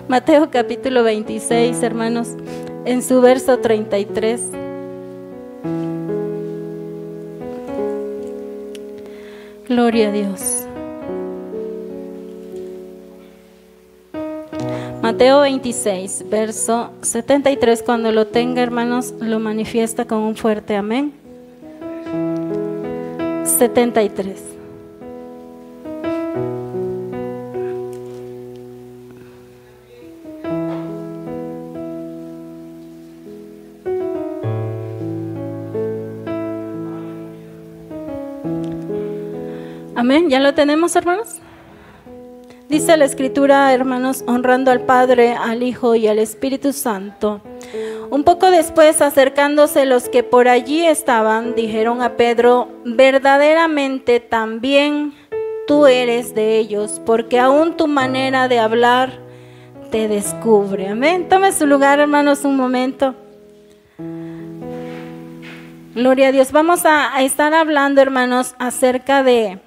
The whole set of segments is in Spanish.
Mateo capítulo 26, hermanos, en su verso 33. Gloria a Dios. Mateo 26, verso 73. Cuando lo tenga, hermanos, lo manifiesta con un fuerte amén. 73. Amén, ¿ya lo tenemos, hermanos? Dice la Escritura, hermanos, honrando al Padre, al Hijo y al Espíritu Santo. Un poco después, acercándose los que por allí estaban, dijeron a Pedro: verdaderamente también tú eres de ellos, porque aún tu manera de hablar te descubre. Amén. Tome su lugar, hermanos, un momento. Gloria a Dios. Vamos a estar hablando, hermanos, acerca de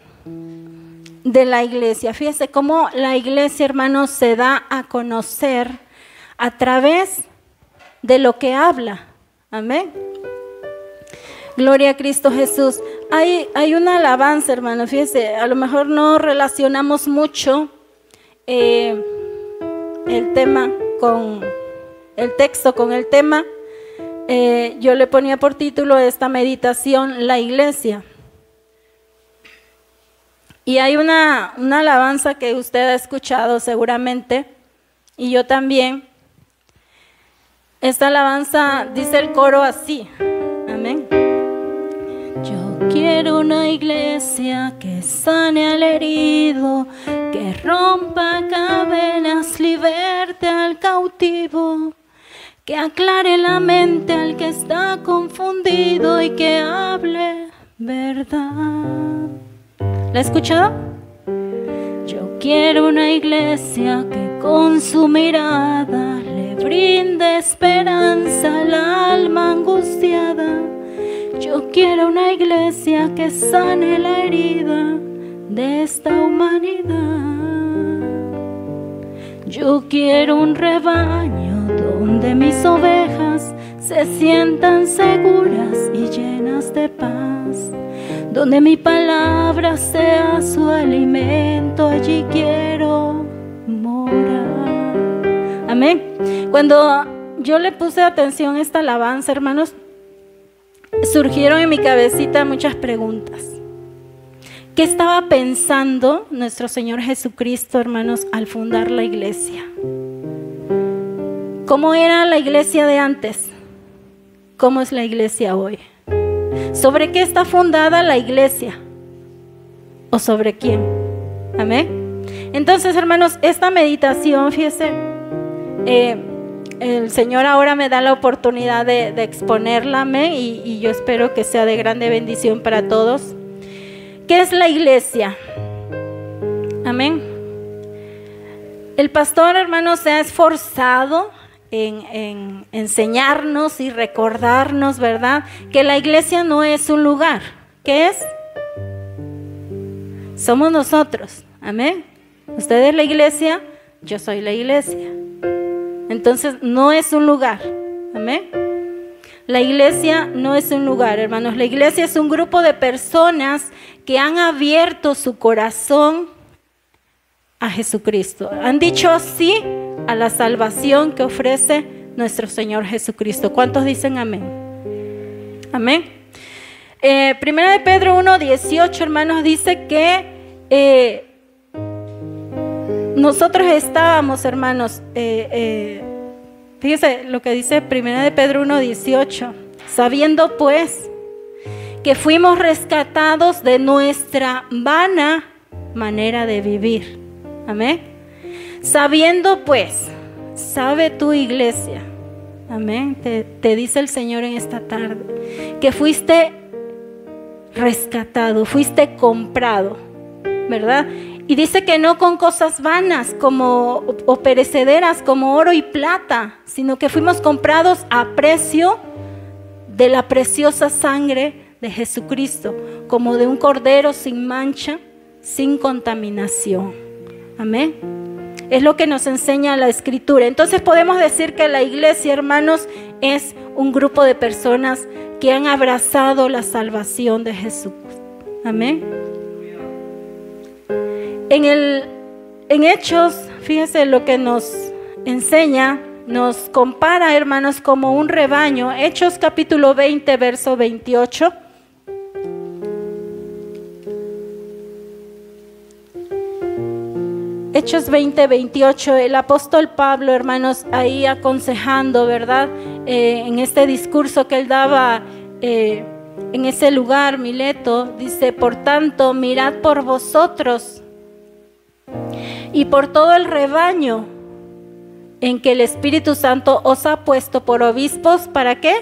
la iglesia. Fíjese cómo la iglesia, hermanos, se da a conocer a través de lo que habla. Amén. Gloria a Cristo Jesús. Hay una alabanza, hermanos. Fíjese, a lo mejor no relacionamos mucho el tema con el texto, con el tema. Yo le ponía por título a esta meditación: la iglesia. Y hay una alabanza que usted ha escuchado seguramente, y yo también. Esta alabanza dice el coro así, amén. Yo quiero una iglesia que sane al herido, que rompa cadenas, liberte al cautivo, que aclare la mente al que está confundido y que hable verdad. ¿La ha escuchado? Yo quiero una iglesia que con su mirada le brinde esperanza al alma angustiada. Yo quiero una iglesia que sane la herida de esta humanidad. Yo quiero un rebaño donde mis ovejas se sientan seguras y llenas de paz, donde mi palabra sea su alimento, allí quiero morar. Amén. Cuando yo le puse atención a esta alabanza, hermanos, surgieron en mi cabecita muchas preguntas. ¿Qué estaba pensando nuestro Señor Jesucristo, hermanos, al fundar la iglesia? ¿Cómo era la iglesia de antes? ¿Cómo es la iglesia hoy? ¿Sobre qué está fundada la iglesia? ¿O sobre quién? Amén. Entonces, hermanos, esta meditación, fíjese, el Señor ahora me da la oportunidad de exponerla, amén, y yo espero que sea de grande bendición para todos. ¿Qué es la iglesia? Amén. El pastor, hermanos, se ha esforzado en enseñarnos y recordarnos, ¿verdad?, que la iglesia no es un lugar. ¿Qué es? Somos nosotros. Amén. Usted es la iglesia, yo soy la iglesia. Entonces no es un lugar. Amén. La iglesia no es un lugar, hermanos. La iglesia es un grupo de personas que han abierto su corazón a Jesucristo. Han dicho sí a la salvación que ofrece nuestro Señor Jesucristo. ¿Cuántos dicen amén? Amén. Primera de Pedro 1:18, hermanos, dice que nosotros estábamos, hermanos, fíjese lo que dice Primera de Pedro 1:18, sabiendo pues que fuimos rescatados de nuestra vana manera de vivir. Amén. Sabiendo pues, sabe tu iglesia, amén, te dice el Señor en esta tarde, que fuiste rescatado, fuiste comprado, ¿verdad? Y dice que no con cosas vanas o perecederas como oro y plata, sino que fuimos comprados a precio de la preciosa sangre de Jesucristo, como de un cordero sin mancha, sin contaminación. Amén. Es lo que nos enseña la Escritura. Entonces podemos decir que la iglesia, hermanos, es un grupo de personas que han abrazado la salvación de Jesús. Amén. En Hechos, fíjese lo que nos enseña, nos compara, hermanos, como un rebaño. Hechos capítulo 20, verso 28. Hechos 20, 28, el apóstol Pablo, hermanos, ahí aconsejando, ¿verdad? En este discurso que él daba en ese lugar, Mileto, dice: por tanto, mirad por vosotros y por todo el rebaño en que el Espíritu Santo os ha puesto por obispos, ¿para qué?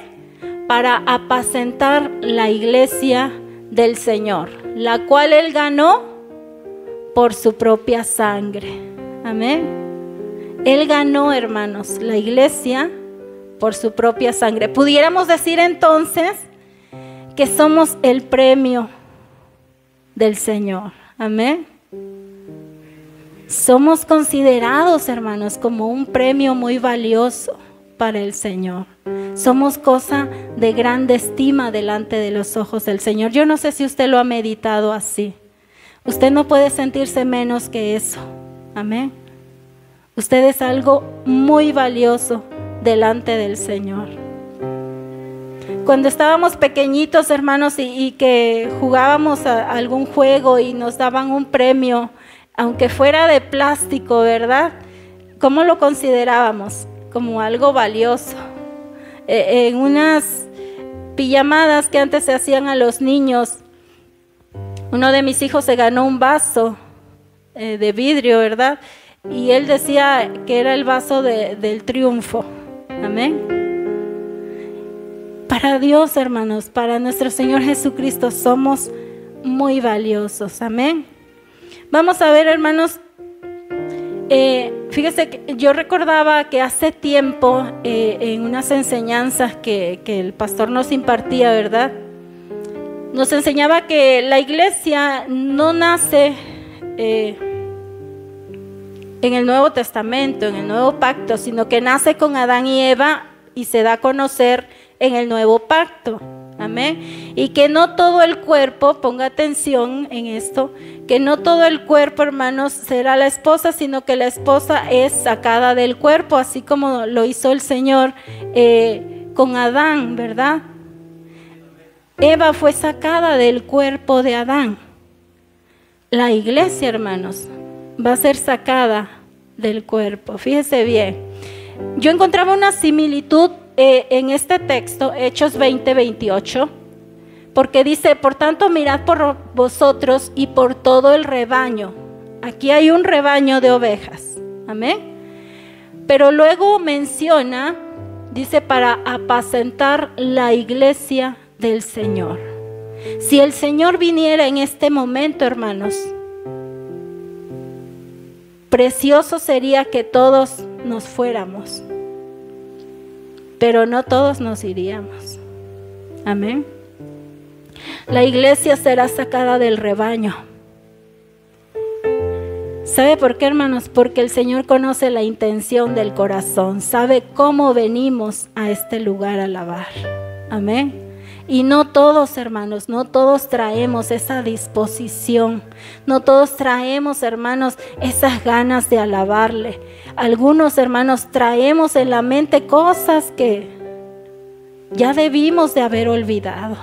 Para apacentar la iglesia del Señor, la cual él ganó por su propia sangre. Amén. Él ganó, hermanos, la iglesia por su propia sangre. Pudiéramos decir entonces que somos el premio del Señor. Amén. Somos considerados, hermanos, como un premio muy valioso para el Señor. Somos cosa de grande estima delante de los ojos del Señor. Yo no sé si usted lo ha meditado así. Usted no puede sentirse menos que eso. Amén. Usted es algo muy valioso delante del Señor. Cuando estábamos pequeñitos, hermanos, y que jugábamos a algún juego y nos daban un premio, aunque fuera de plástico, ¿verdad? ¿Cómo lo considerábamos? Como algo valioso. En unas pijamadas que antes se hacían a los niños, uno de mis hijos se ganó un vaso de vidrio, ¿verdad? Y él decía que era el vaso del triunfo. Amén. Para Dios, hermanos, para nuestro Señor Jesucristo somos muy valiosos. Amén. Vamos a ver, hermanos, fíjese que yo recordaba que hace tiempo en unas enseñanzas que el pastor nos impartía, ¿verdad? Nos enseñaba que la iglesia no nace en el Nuevo Testamento, en el Nuevo Pacto, sino que nace con Adán y Eva y se da a conocer en el Nuevo Pacto. Amén. Y que no todo el cuerpo, ponga atención en esto, que no todo el cuerpo, hermanos, será la esposa, sino que la esposa es sacada del cuerpo, así como lo hizo el Señor con Adán, ¿verdad? Eva fue sacada del cuerpo de Adán. La iglesia, hermanos, va a ser sacada del cuerpo. Fíjese bien. Yo encontraba una similitud en este texto, Hechos 20, 28, porque dice: por tanto, mirad por vosotros y por todo el rebaño. Aquí hay un rebaño de ovejas. Amén. Pero luego menciona, dice, para apacentar la iglesia del Señor. Si el Señor viniera en este momento, hermanos, precioso sería que todos nos fuéramos, pero no todos nos iríamos. Amén. La iglesia será sacada del rebaño. ¿Sabe por qué, hermanos? Porque el Señor conoce la intención del corazón, sabe cómo venimos a este lugar a alabar. Amén. Y no todos, hermanos, no todos traemos esa disposición. No todos traemos, hermanos, esas ganas de alabarle. Algunos, hermanos, traemos en la mente cosas que ya debimos de haber olvidado.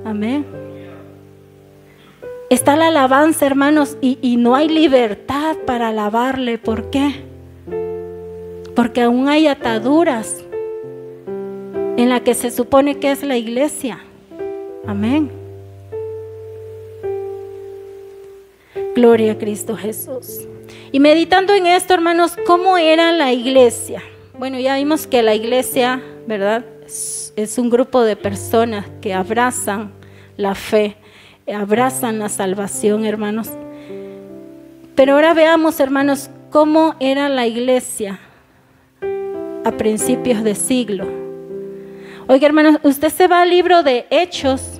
Amén. Está la alabanza, hermanos, y no hay libertad para alabarle. ¿Por qué? Porque aún hay ataduras en la que se supone que es la iglesia. Amén. Gloria a Cristo Jesús. Y meditando en esto, hermanos, ¿cómo era la iglesia? Bueno, ya vimos que la iglesia, ¿verdad? Es un grupo de personas que abrazan la fe, abrazan la salvación, hermanos. Pero ahora veamos, hermanos, cómo era la iglesia a principios de siglo. Oiga, hermanos, usted se va al libro de Hechos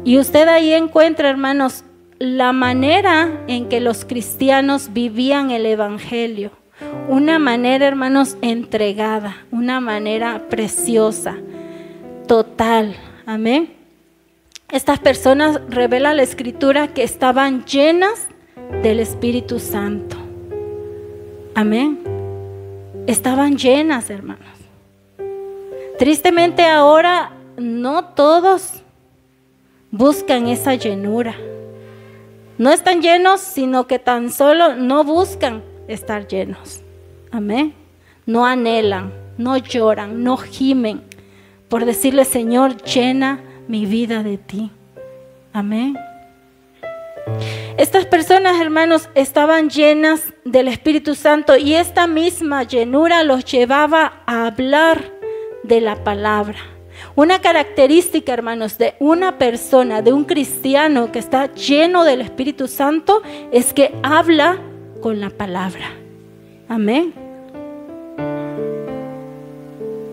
y usted ahí encuentra, hermanos, la manera en que los cristianos vivían el evangelio. una manera, hermanos, entregada, una manera preciosa, total. Amén. Estas personas, revela la Escritura, que estaban llenas del Espíritu Santo. Amén. Estaban llenas, hermanos. Tristemente ahora no todos buscan esa llenura. No están llenos, sino que tan solo no buscan estar llenos. Amén. No anhelan, no lloran, no gimen por decirle: Señor, llena mi vida de ti. Amén. Estas personas, hermanos, estaban llenas del Espíritu Santo, y esta misma llenura los llevaba a hablar de la palabra. Una característica, hermanos, de una persona, de un cristiano que está lleno del Espíritu Santo, es que habla con la palabra. Amén.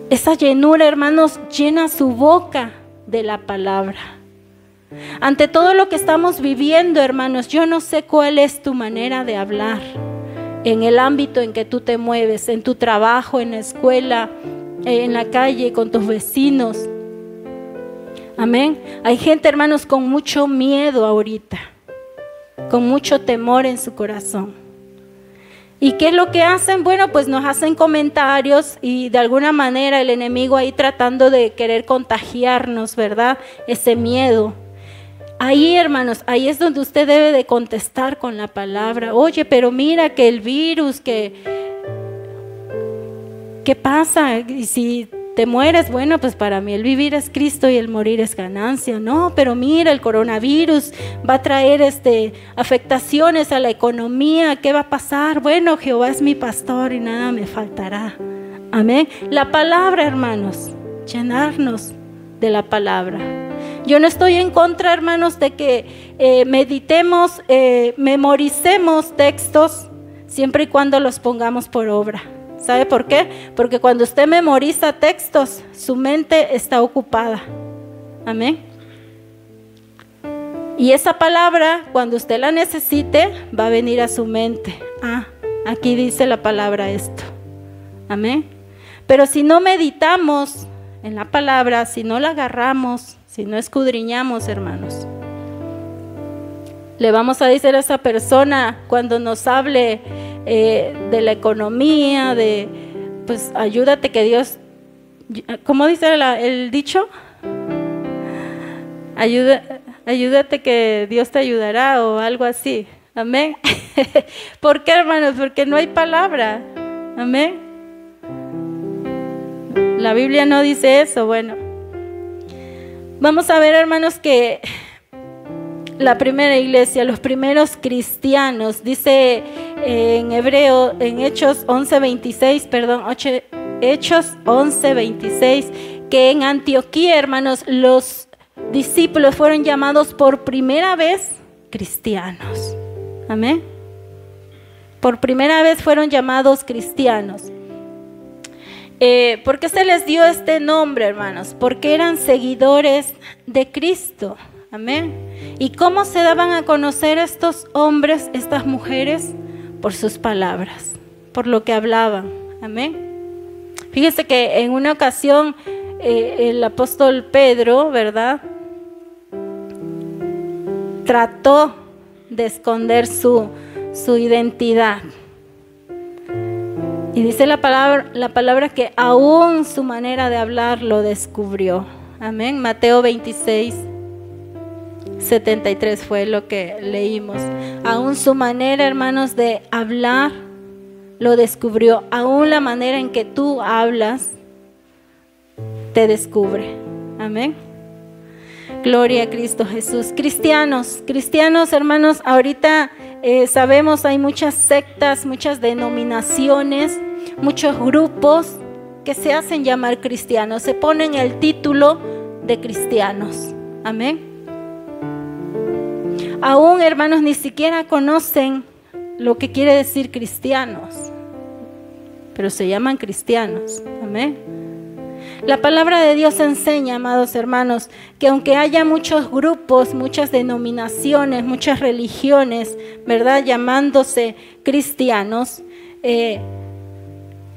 Esa llenura, hermanos, llena su boca de la palabra. Ante todo lo que estamos viviendo, hermanos, yo no sé cuál es tu manera de hablar en el ámbito en que tú te mueves, en tu trabajo, en la escuela, en la calle, con tus vecinos. Amén. Hay gente, hermanos, con mucho miedo ahorita, con mucho temor en su corazón. ¿Y qué es lo que hacen? Bueno, pues nos hacen comentarios, y de alguna manera el enemigo ahí tratando de querer contagiarnos, ¿verdad? Ese miedo. Ahí, hermanos, ahí es donde usted debe de contestar con la palabra. Oye, pero mira que el virus, ¿qué pasa? Y si te mueres, bueno, pues para mí el vivir es Cristo y el morir es ganancia. No, pero mira, el coronavirus va a traer afectaciones a la economía. ¿Qué va a pasar? Bueno, Jehová es mi pastor y nada me faltará. Amén. La palabra, hermanos, llenarnos de la palabra. Yo no estoy en contra, hermanos, de que meditemos, memoricemos textos, siempre y cuando los pongamos por obra. ¿Sabe por qué? Porque cuando usted memoriza textos, su mente está ocupada. Amén. Y esa palabra, cuando usted la necesite, va a venir a su mente. Ah, aquí dice la palabra esto. Amén. Pero si no meditamos en la palabra, si no la agarramos, si no escudriñamos, hermanos, le vamos a decir a esa persona cuando nos hable de la economía, pues ayúdate que Dios, ¿cómo dice el dicho? Ayúdate que Dios te ayudará, o algo así. Amén. ¿Por qué, hermanos? Porque no hay palabra. Amén. La Biblia no dice eso. Bueno, vamos a ver, hermanos, que la primera iglesia, los primeros cristianos, dice en Hechos 11:26, que en Antioquía, hermanos, los discípulos fueron llamados por primera vez cristianos. Amén. Por primera vez fueron llamados cristianos. ¿Por qué se les dio este nombre, hermanos? Porque eran seguidores de Cristo. Amén. ¿Y cómo se daban a conocer estos hombres, estas mujeres? Por sus palabras, por lo que hablaban. Amén. Fíjese que en una ocasión el apóstol Pedro, ¿verdad?, trató de esconder su identidad. Y dice la palabra que aún su manera de hablar lo descubrió. Amén. Mateo 26:73 fue lo que leímos. Aún su manera, hermanos, de hablar lo descubrió. Aún la manera en que tú hablas te descubre. Amén. Gloria a Cristo Jesús. Cristianos, hermanos, ahorita sabemos hay muchas sectas, muchas denominaciones, muchos grupos que se hacen llamar cristianos, se ponen el título de cristianos. Amén. Aún, hermanos, ni siquiera conocen lo que quiere decir cristianos, pero se llaman cristianos. Amén. La palabra de Dios enseña, amados hermanos, que aunque haya muchos grupos, muchas denominaciones, muchas religiones, ¿verdad?, llamándose cristianos,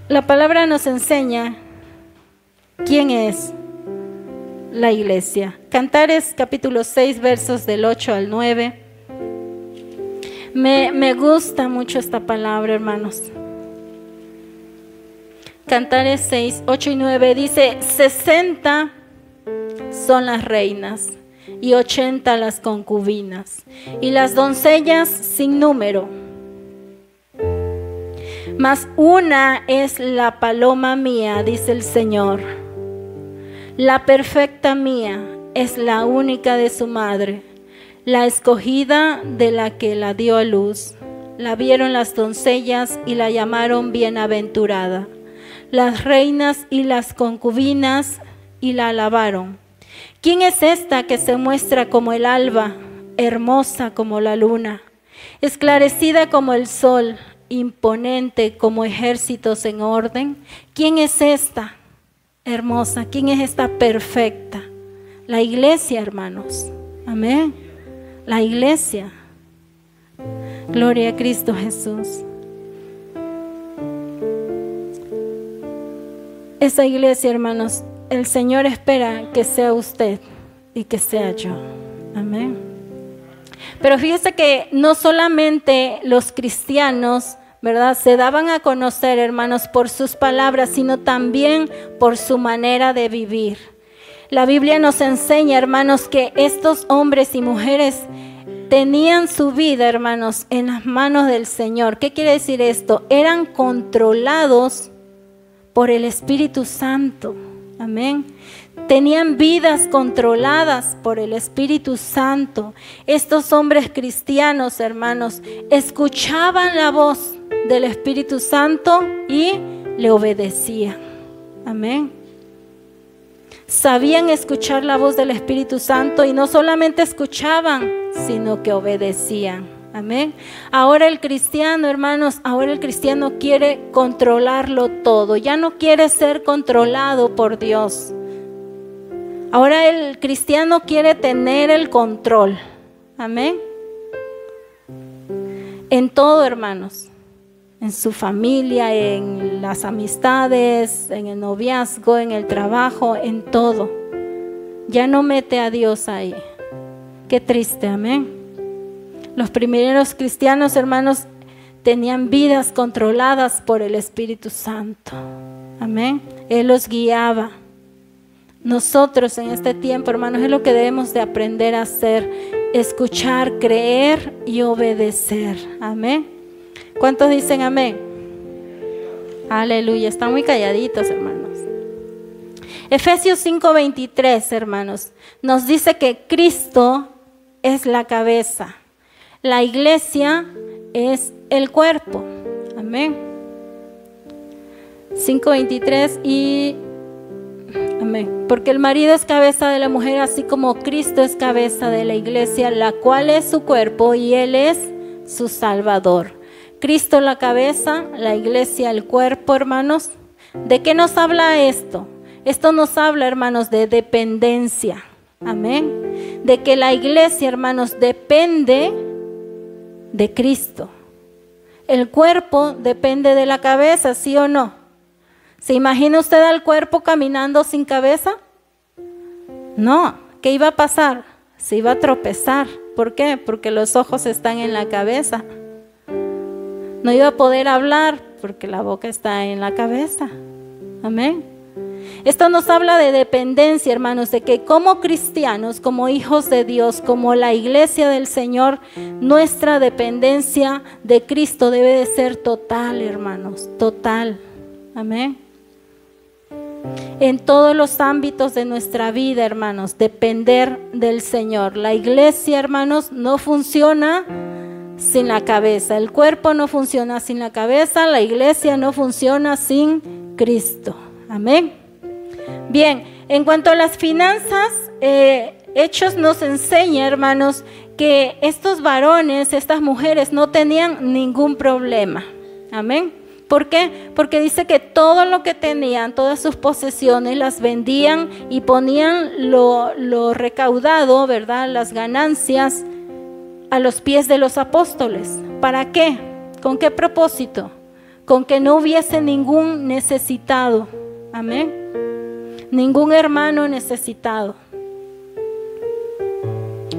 La palabra nos enseña quién es la iglesia. Cantares capítulo 6, versos del 8 al 9. Me gusta mucho esta palabra, hermanos. Cantares 6, 8 y 9 dice: 60 son las reinas y 80 las concubinas, y las doncellas sin número. Mas una es la paloma mía, dice el Señor. La perfecta mía es la única de su madre, la escogida de la que la dio a luz. La vieron las doncellas y la llamaron bienaventurada. Las reinas y las concubinas y la alabaron. ¿Quién es esta que se muestra como el alba, hermosa como la luna, esclarecida como el sol, imponente como ejércitos en orden? ¿Quién es esta hermosa? ¿Quién es esta perfecta? La iglesia, hermanos. Amén. La iglesia. Gloria a Cristo Jesús. Esa iglesia, hermanos, el Señor espera que sea usted y que sea yo. Amén. Pero fíjese que no solamente los cristianos, ¿verdad?, se daban a conocer, hermanos, por sus palabras, sino también por su manera de vivir. La Biblia nos enseña, hermanos, que estos hombres y mujeres tenían su vida, hermanos, en las manos del Señor. ¿Qué quiere decir esto? Eran controlados por el Espíritu Santo. Amén. Tenían vidas controladas por el Espíritu Santo. Estos hombres cristianos, hermanos, escuchaban la voz del Espíritu Santo y le obedecían. Amén. Sabían escuchar la voz del Espíritu Santo y no solamente escuchaban, sino que obedecían. Amén. Ahora el cristiano, hermanos, ahora el cristiano quiere controlarlo todo. Ya no quiere ser controlado por Dios. Ahora el cristiano quiere tener el control. Amén. En todo, hermanos. En su familia, en las amistades, en el noviazgo, en el trabajo, en todo. Ya no mete a Dios ahí. Qué triste, amén. Los primeros cristianos, hermanos, tenían vidas controladas por el Espíritu Santo. Amén. Él los guiaba. Nosotros en este tiempo, hermanos, es lo que debemos de aprender a hacer: escuchar, creer y obedecer. Amén. ¿Cuántos dicen amén? Aleluya. Están muy calladitos, hermanos. Efesios 5:23, hermanos, nos dice que Cristo es la cabeza. La iglesia es el cuerpo. Amén. 5:23 y amén. Porque el marido es cabeza de la mujer, así como Cristo es cabeza de la iglesia, la cual es su cuerpo y Él es su Salvador. Cristo la cabeza, la iglesia el cuerpo, hermanos. ¿De qué nos habla esto? Esto nos habla, hermanos, de dependencia. Amén. De que la iglesia, hermanos, depende de Cristo. El cuerpo depende de la cabeza, ¿sí o no? ¿Se imagina usted al cuerpo caminando sin cabeza? No. ¿Qué iba a pasar? Se iba a tropezar. ¿Por qué? Porque los ojos están en la cabeza. No iba a poder hablar porque la boca está en la cabeza. Amén. Esto nos habla de dependencia, hermanos, de que como cristianos, como hijos de Dios, como la iglesia del Señor, nuestra dependencia de Cristo debe de ser total, hermanos, total. Amén. En todos los ámbitos de nuestra vida, hermanos, depender del Señor. La iglesia, hermanos, no funciona sin la cabeza. El cuerpo no funciona sin la cabeza. La iglesia no funciona sin Cristo. Amén. Bien, en cuanto a las finanzas, Hechos nos enseña, hermanos, que estos varones, estas mujeres no tenían ningún problema. Amén. ¿Por qué? Porque dice que todo lo que tenían, todas sus posesiones, las vendían y ponían lo recaudado, ¿verdad?, las ganancias a los pies de los apóstoles. ¿Para qué? ¿Con qué propósito? con que no hubiese ningún necesitado. Amén. Ningún hermano necesitado.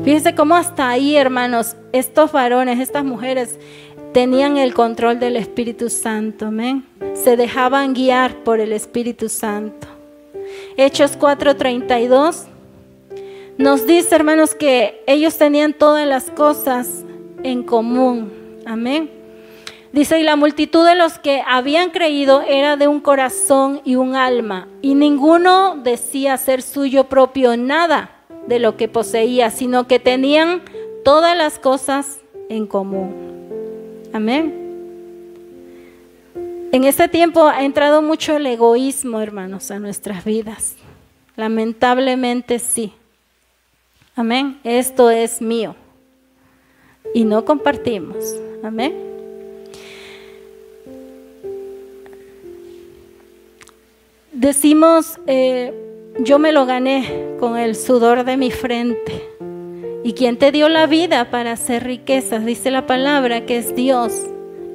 Fíjense cómo hasta ahí, hermanos, estos varones, estas mujeres tenían el control del Espíritu Santo. Amén. Se dejaban guiar por el Espíritu Santo. Hechos 4:32 nos dice, hermanos, que ellos tenían todas las cosas en común. Amén. Dice, y la multitud de los que habían creído era de un corazón y un alma, y ninguno decía ser suyo propio nada de lo que poseía, sino que tenían todas las cosas en común. Amén. En este tiempo ha entrado mucho el egoísmo, hermanos, a nuestras vidas. Lamentablemente sí. Amén. Esto es mío. Y no compartimos. Amén. Decimos, yo me lo gané con el sudor de mi frente. ¿Y quién te dio la vida para hacer riquezas? Dice la palabra que es Dios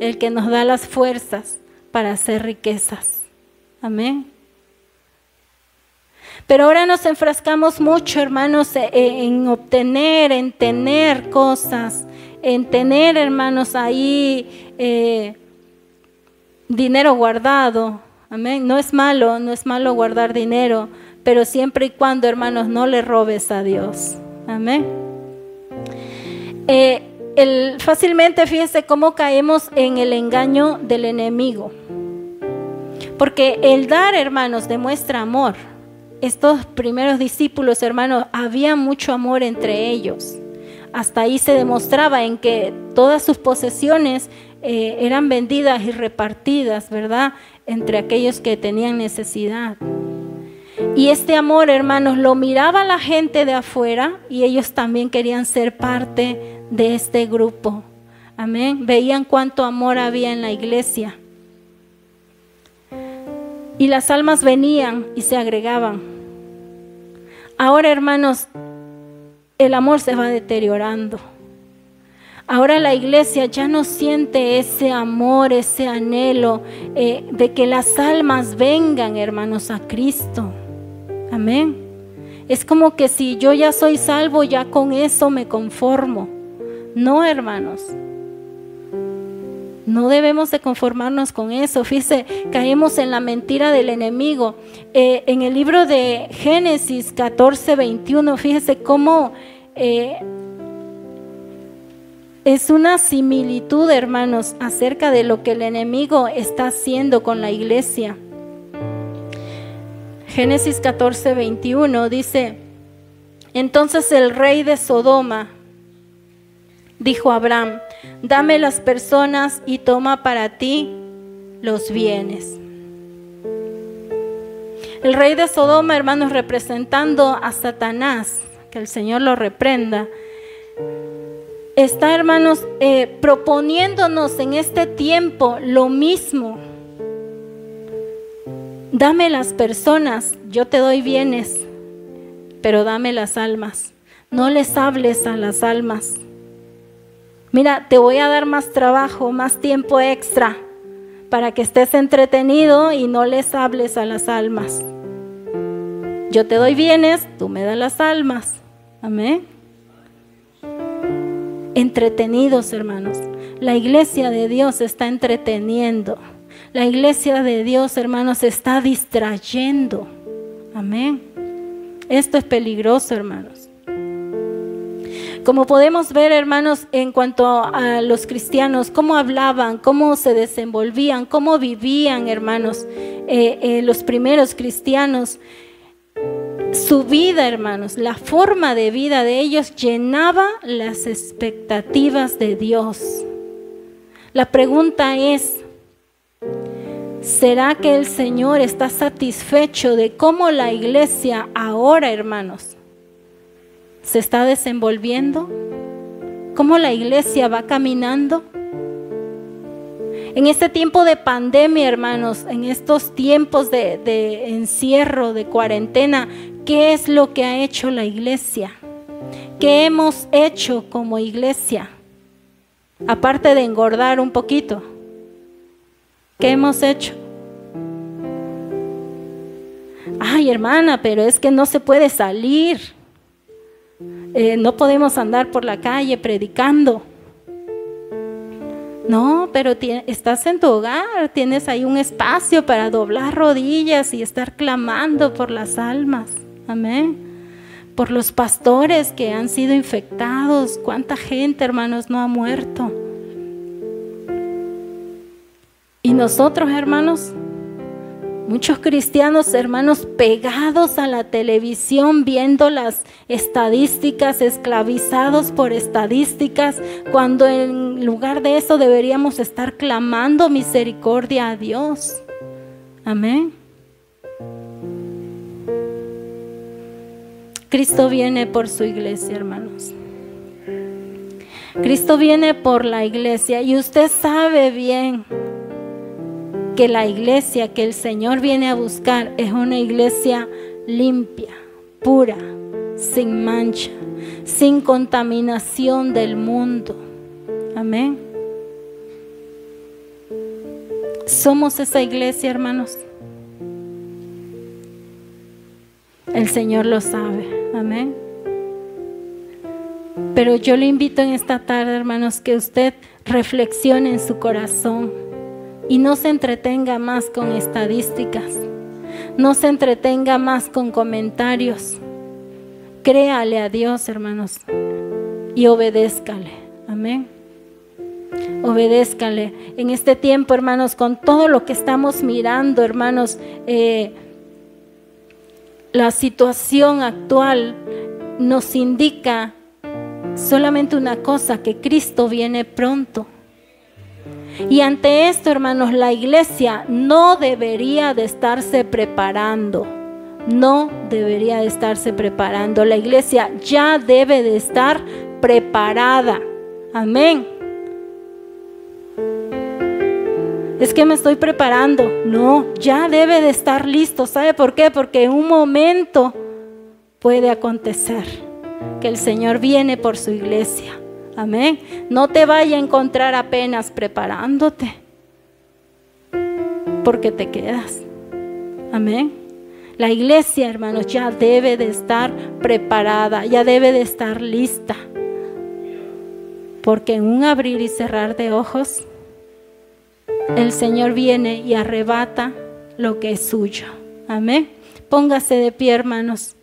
el que nos da las fuerzas para hacer riquezas. Amén. Pero ahora nos enfrascamos mucho, hermanos, en obtener, en tener cosas, en tener, hermanos, ahí dinero guardado. Amén. No es malo guardar dinero, pero siempre y cuando, hermanos, no le robes a Dios. Amén. Fácilmente, fíjese cómo caemos en el engaño del enemigo. Porque el dar, hermanos, demuestra amor. Estos primeros discípulos, hermanos, había mucho amor entre ellos. Hasta ahí se demostraba en que todas sus posesiones eran vendidas y repartidas, ¿verdad?, entre aquellos que tenían necesidad. Y este amor, hermanos, lo miraba la gente de afuera y ellos también querían ser parte de este grupo. Amén. Veían cuánto amor había en la iglesia. Y las almas venían y se agregaban. Ahora, hermanos, el amor se va deteriorando. Ahora la iglesia ya no siente ese amor, ese anhelo de que las almas vengan, hermanos, a Cristo. Amén. Es como que si yo ya soy salvo, ya con eso me conformo. No, hermanos. No debemos de conformarnos con eso. Fíjese, caemos en la mentira del enemigo. En el libro de Génesis 14:21, fíjese cómo es una similitud, hermanos, acerca de lo que el enemigo está haciendo con la iglesia. Génesis 14:21 dice, entonces el rey de Sodoma dijo a Abraham, dame las personas y toma para ti los bienes. El rey de Sodoma, hermanos, representando a Satanás, que el Señor lo reprenda, está, hermanos, proponiéndonos en este tiempo lo mismo. Dame las personas, yo te doy bienes, pero dame las almas. No les hables a las almas. Mira, te voy a dar más trabajo, más tiempo extra, para que estés entretenido y no les hables a las almas. Yo te doy bienes, tú me das las almas. Amén. Entretenidos, hermanos. La iglesia de Dios se está entreteniendo. La iglesia de Dios, hermanos, se está distrayendo. Amén. Esto es peligroso, hermanos. Como podemos ver, hermanos, en cuanto a los cristianos, cómo hablaban, cómo se desenvolvían, cómo vivían, hermanos, los primeros cristianos, su vida, hermanos, la forma de vida de ellos llenaba las expectativas de Dios. La pregunta es, ¿será que el Señor está satisfecho de cómo la iglesia ahora, hermanos, se está desenvolviendo? ¿Cómo la iglesia va caminando? En este tiempo de pandemia, hermanos, en estos tiempos de encierro, de cuarentena, ¿qué es lo que ha hecho la iglesia? ¿Qué hemos hecho como iglesia? Aparte de engordar un poquito. ¿Qué hemos hecho? Ay, hermana, pero es que no se puede salir. No podemos andar por la calle predicando. No, pero estás en tu hogar, tienes ahí un espacio para doblar rodillas y estar clamando por las almas. Amén. Por los pastores que han sido infectados. ¿Cuánta gente, hermanos, no ha muerto? Y nosotros, hermanos, muchos cristianos, hermanos, pegados a la televisión, viendo las estadísticas, esclavizados por estadísticas, cuando en lugar de eso deberíamos estar clamando misericordia a Dios. Amén. Cristo viene por su iglesia, hermanos. Cristo viene por la iglesia, y usted sabe bien que la iglesia que el Señor viene a buscar es una iglesia limpia, pura, sin mancha, sin contaminación del mundo. Amén. Somos esa iglesia, hermanos. El Señor lo sabe. Amén. Pero yo le invito en esta tarde, hermanos, que usted reflexione en su corazón y no se entretenga más con estadísticas, no se entretenga más con comentarios. Créale a Dios, hermanos, y obedézcale. Amén. Obedézcale. En este tiempo, hermanos, con todo lo que estamos mirando, hermanos, la situación actual nos indica solamente una cosa: que Cristo viene pronto. Y ante esto, hermanos, la iglesia no debería de estarse preparando. No debería de estarse preparando. La iglesia ya debe de estar preparada. Amén. Es que me estoy preparando. No, ya debe de estar listo. ¿Sabe por qué? Porque en un momento puede acontecer que el Señor viene por su iglesia. Amén. No te vaya a encontrar apenas preparándote, porque te quedas. Amén. La iglesia, hermanos, ya debe de estar preparada, ya debe de estar lista, porque en un abrir y cerrar de ojos el Señor viene y arrebata lo que es suyo. Amén. Póngase de pie, hermanos.